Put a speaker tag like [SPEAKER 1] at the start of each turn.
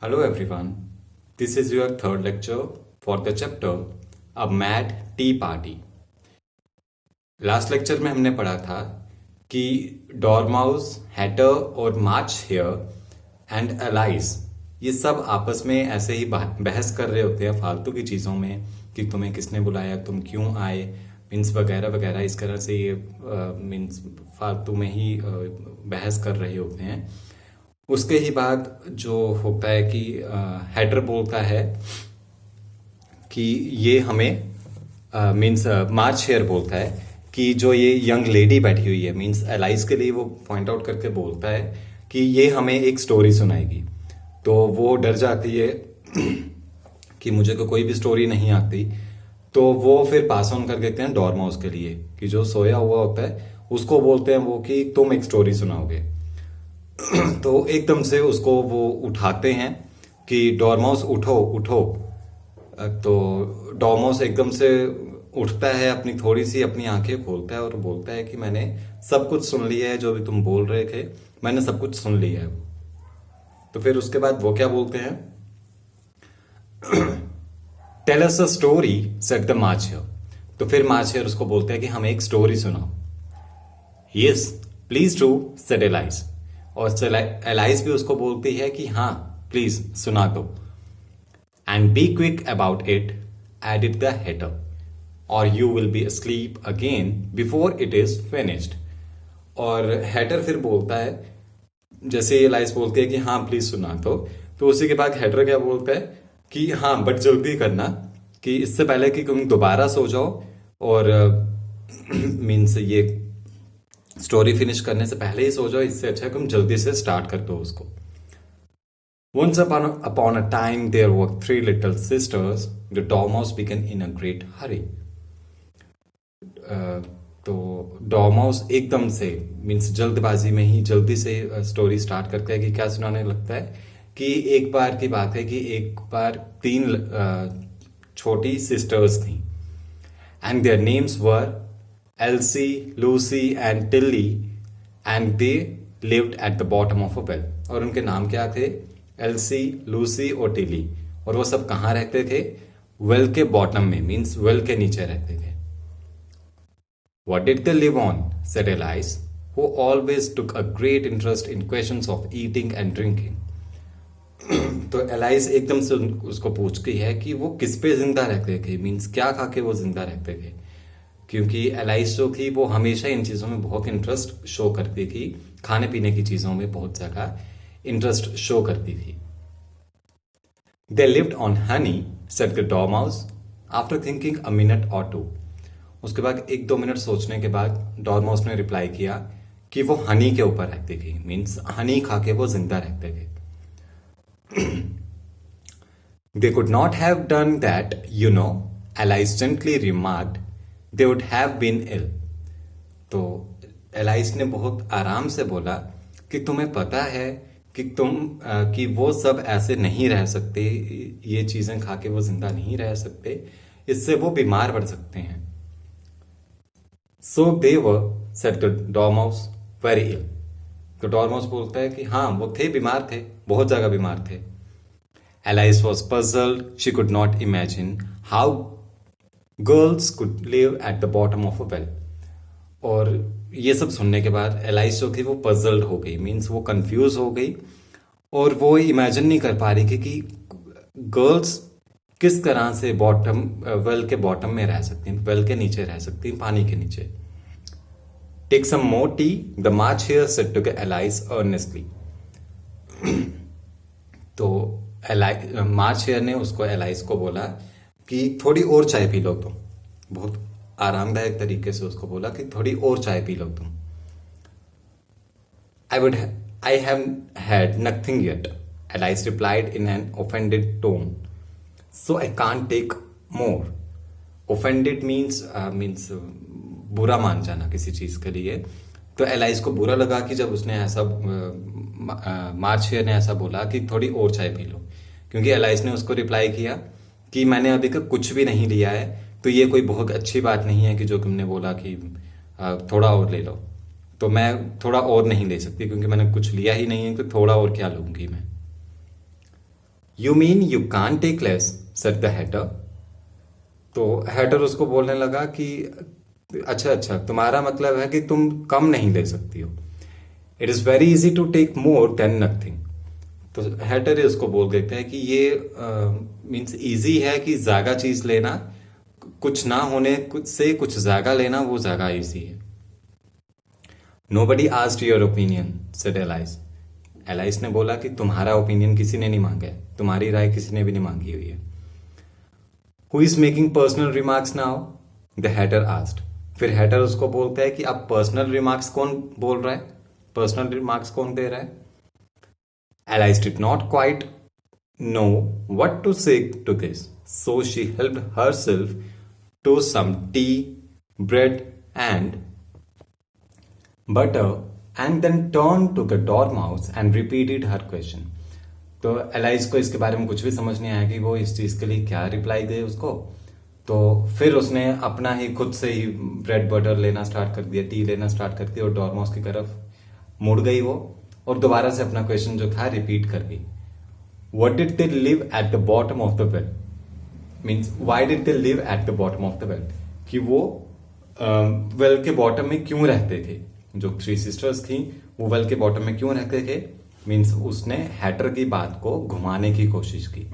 [SPEAKER 1] Hello everyone, this is your third lecture for the chapter A Mad Tea Party. Last lecture में हमने पढ़ा था कि डॉर्माउस, Hatter और मार्च हेयर एंड एलाइज ये सब आपस में ऐसे ही बहस कर रहे होते हैं फालतू की चीज़ों में कि तुम्हें किसने बुलाया, तुम क्यों आए, मीन्स वगैरह वगैरह। इस तरह से ये मीन्स फालतू में ही बहस कर रहे होते हैं। उसके ही बाद जो होता है कि हेडर बोलता है कि ये हमें मीन्स मार्च हेयर बोलता है कि जो ये यंग लेडी बैठी हुई है, मीन्स एलाइज के लिए वो पॉइंट आउट करके बोलता है कि ये हमें एक स्टोरी सुनाएगी। तो वो डर जाती है कि मुझे तो कोई भी स्टोरी नहीं आती। तो वो फिर पास ऑन कर देते हैं डॉर्माउस के लिए कि जो सोया हुआ होता है उसको बोलते हैं वो कि तुम एक स्टोरी सुनाओगे। तो एकदम से उसको वो उठाते हैं कि डॉर्माउस उठो उठो। तो डॉर्माउस एकदम से उठता है, अपनी थोड़ी सी अपनी आंखें खोलता है और बोलता है कि मैंने सब कुछ सुन लिया है, जो भी तुम बोल रहे थे मैंने सब कुछ सुन लिया है। तो फिर उसके बाद वो क्या बोलते हैं, tell us a story set the March Hare. तो फिर मार्च हेयर उसको बोलते हैं कि हमें एक स्टोरी सुनाओ। Yes please do said Alice. और एलाइज भी उसको बोलती है कि हाँ प्लीज सुना दो। And be quick about it, added the Hatter और you will be asleep again before it is finished. और हेटर फिर बोलता है, जैसे एलाइज बोलती है कि हाँ प्लीज सुना दो, तो उसी के बाद हेटर क्या बोलता है कि हाँ बट जल्दी करना, कि इससे पहले कि तुम दोबारा सो जाओ और मीन्स ये स्टोरी फिनिश करने से पहले ही सो जाओ, इससे अच्छा है तुम जल्दी से स्टार्ट कर दो उसको। Once upon a time there were three little sisters. The Dormouse began in a great hurry. तो डॉर्माउस एकदम से मीन्स जल्दबाजी में ही जल्दी से स्टोरी स्टार्ट करता है कि क्या सुनाने लगता है कि एक बार की बात है कि एक बार तीन छोटी सिस्टर्स थी and their names were Elsie, Lucy and Tillie and they lived at the bottom of a well. और उनके नाम क्या थे, एल्सी, लूसी और टिली। और वो सब कहाँ रहते थे, वेल के बॉटम में, मीन्स वेल के नीचे रहते थे। What did they live on? Said Elias, who always took a great interest in questions of eating and drinking. तो एलाइस एकदम से उसको पूछती है कि वो किस पे जिंदा रहते थे, मीन्स क्या खा के वो जिंदा रहते थे। क्योंकि एलाइस जो थी वो हमेशा इन चीज़ों में बहुत इंटरेस्ट शो करती थी, खाने पीने की चीज़ों में बहुत ज़्यादा इंटरेस्ट शो करती थी। They lived on honey, said the dormouse, after thinking a minute or two. उसके बाद एक दो मिनट सोचने के बाद डॉर्माउस ने रिप्लाई किया कि वो हनी के ऊपर रहती थी, मीन्स हनी खा के वो जिंदा रहते थे। They could not have done that, you know, Alice gently remarked, they would have been ill. तो एलाइस ने बहुत आराम से बोला कि तुम्हें पता है कि वो सब ऐसे नहीं रह सकते, ये चीजें खा के वो जिंदा नहीं रह सकते, इससे वो बीमार पड़ सकते हैं। सो दे वर, सेड द डॉर्माउस, वेरी इल। तो डॉर्माउस बोलता है कि हाँ वो थे, बीमार थे, बहुत ज्यादा बीमार थे। Alias was puzzled, she could not imagine how girls could live at the bottom of a well. और ये सब सुनने के बाद एलाइस जो थी वो पजल्ड हो गई, मीन्स वो कंफ्यूज हो गई और वो इमेजिन नहीं कर पा रही थी कि गर्ल्स किस तरह से बॉटम वेल के बॉटम में रह सकती हैं, वेल के नीचे रह सकती हैं, पानी के नीचे। Take some more tea, the March Hare said to Alice earnestly. तो मार्च हेयर ने उसको एलाइस को बोला कि थोड़ी और चाय पी लो तुम। बहुत आरामदायक तरीके से उसको बोला कि थोड़ी और चाय पी लो तुम। I have had nothing yet, Alice replied in an offended tone, so I can't take more. Offended means बुरा मान जाना किसी चीज के लिए। तो एलाइस को बुरा लगा कि जब उसने ऐसा मार्च हेयर ने ऐसा बोला कि थोड़ी और चाय पी लो, क्योंकि एलाइस ने उसको रिप्लाई किया कि मैंने अभी तक कुछ भी नहीं लिया है, तो ये कोई बहुत अच्छी बात नहीं है कि जो तुमने बोला कि थोड़ा और ले लो। तो मैं थोड़ा और नहीं ले सकती क्योंकि मैंने कुछ लिया ही नहीं है, तो थोड़ा और क्या लूंगी मैं। You mean you can't take less, said the Hatter. तो हैटर उसको बोलने लगा कि अच्छा अच्छा, तुम्हारा मतलब है कि तुम कम नहीं ले सकती हो। It is very easy to take more than nothing. तो हैटर उसको बोल देते हैं कि ये मीन्स इजी है कि ज्यादा चीज लेना, कुछ ना होने कुछ से कुछ ज्यादा लेना वो ज्यादा इजी है। Nobody asked your opinion, said alias. Alias ने बोला कि तुम्हारा ओपिनियन किसी ने नहीं मांगा है, तुम्हारी राय किसी ने भी नहीं मांगी हुई है। Who is making personal remarks now? The hatter asked। फिर हैटर उसको बोलता है कि अब पर्सनल रिमार्क्स कौन बोल रहा है, पर्सनल रिमार्क्स कौन दे रहा है। Alias did not quite know what to say to this, so she helped herself to some tea, bread, and butter, and then turned to the dormouse and repeated her question। तो alias को इसके बारे में कुछ भी समझ नहीं आया कि वो इस चीज के लिए क्या रिप्लाई दे उसको। तो फिर उसने अपना ही खुद से ही ब्रेड बटर लेना स्टार्ट कर दिया, टी लेना स्टार्ट कर दिया, और डॉर्माउस की तरफ मुड़ गई वो, और दोबारा से अपना क्वेश्चन जो था रिपीट कर गई। What did they live at the bottom of the well? Means why did they live at the bottom of the well? कि वो वेल के बॉटम में क्यों रहते थे, जो थ्री सिस्टर्स थी वो वेल के बॉटम में क्यों रहते थे। मीन्स उसने हैटर की बात को घुमाने की कोशिश की।